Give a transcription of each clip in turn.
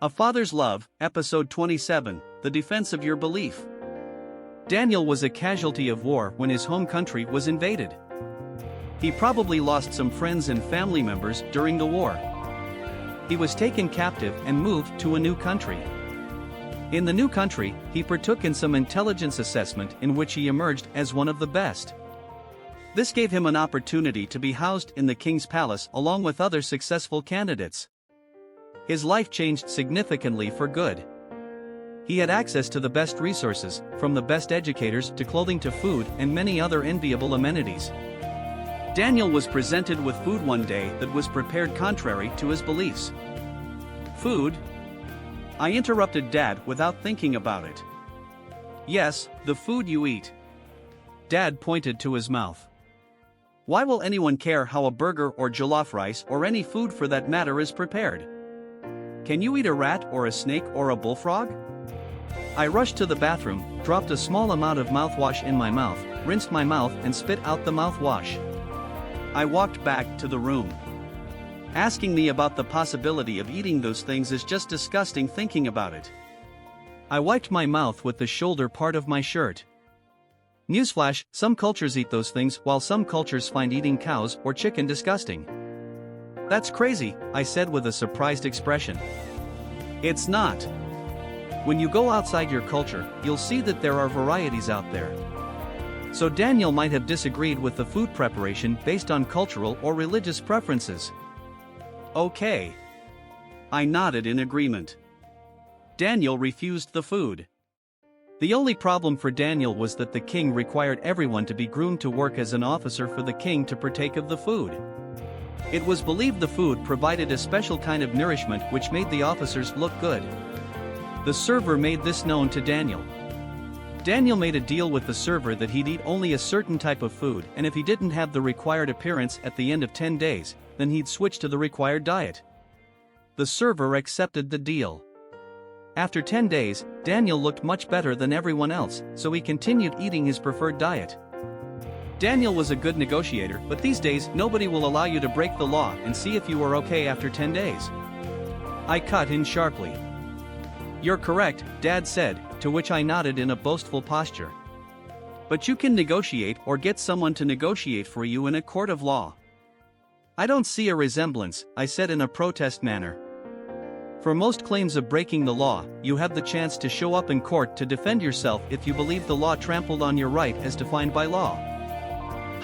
A Father's Love, Episode 27, The Defense of Your Belief. Daniel was a casualty of war when his home country was invaded. He probably lost some friends and family members during the war. He was taken captive and moved to a new country. In the new country, he partook in some intelligence assessment in which he emerged as one of the best. This gave him an opportunity to be housed in the king's palace along with other successful candidates. His life changed significantly for good. He had access to the best resources, from the best educators to clothing to food and many other enviable amenities. Daniel was presented with food one day that was prepared contrary to his beliefs. Food? I interrupted Dad without thinking about it. Yes, the food you eat. Dad pointed to his mouth. Why will anyone care how a burger or jollof rice or any food for that matter is prepared? Can you eat a rat or a snake or a bullfrog? I rushed to the bathroom, dropped a small amount of mouthwash in my mouth, rinsed my mouth and spit out the mouthwash. I walked back to the room. Asking me about the possibility of eating those things is just disgusting thinking about it. I wiped my mouth with the shoulder part of my shirt. Newsflash, some cultures eat those things while some cultures find eating cows or chicken disgusting. That's crazy, I said with a surprised expression. It's not. When you go outside your culture, you'll see that there are varieties out there. So Daniel might have disagreed with the food preparation based on cultural or religious preferences. Okay. I nodded in agreement. Daniel refused the food. The only problem for Daniel was that the king required everyone to be groomed to work as an officer for the king to partake of the food. It was believed the food provided a special kind of nourishment which made the officers look good. The server made this known to Daniel. Daniel made a deal with the server that he'd eat only a certain type of food, and if he didn't have the required appearance at the end of 10 days, then he'd switch to the required diet. The server accepted the deal. After 10 days, Daniel looked much better than everyone else, so he continued eating his preferred diet. Daniel was a good negotiator, but these days nobody will allow you to break the law and see if you are okay after 10 days. I cut in sharply. You're correct, Dad said, to which I nodded in a boastful posture. But you can negotiate or get someone to negotiate for you in a court of law. I don't see a resemblance, I said in a protest manner. For most claims of breaking the law, you have the chance to show up in court to defend yourself if you believe the law trampled on your right as defined by law.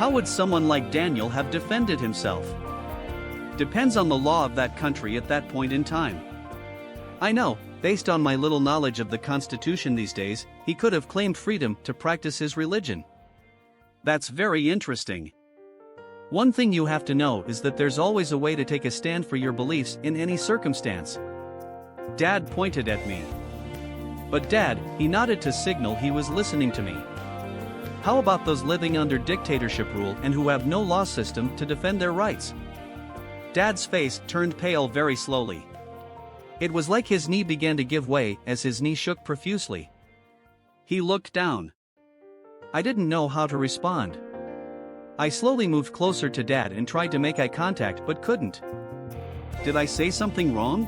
How would someone like Daniel have defended himself? Depends on the law of that country at that point in time. I know, based on my little knowledge of the Constitution these days, he could have claimed freedom to practice his religion. That's very interesting. One thing you have to know is that there's always a way to take a stand for your beliefs in any circumstance. Dad pointed at me. But Dad, he nodded to signal he was listening to me. How about those living under dictatorship rule and who have no law system to defend their rights? Dad's face turned pale very slowly. It was like his knee began to give way as his knee shook profusely. He looked down. I didn't know how to respond. I slowly moved closer to Dad and tried to make eye contact but couldn't. Did I say something wrong?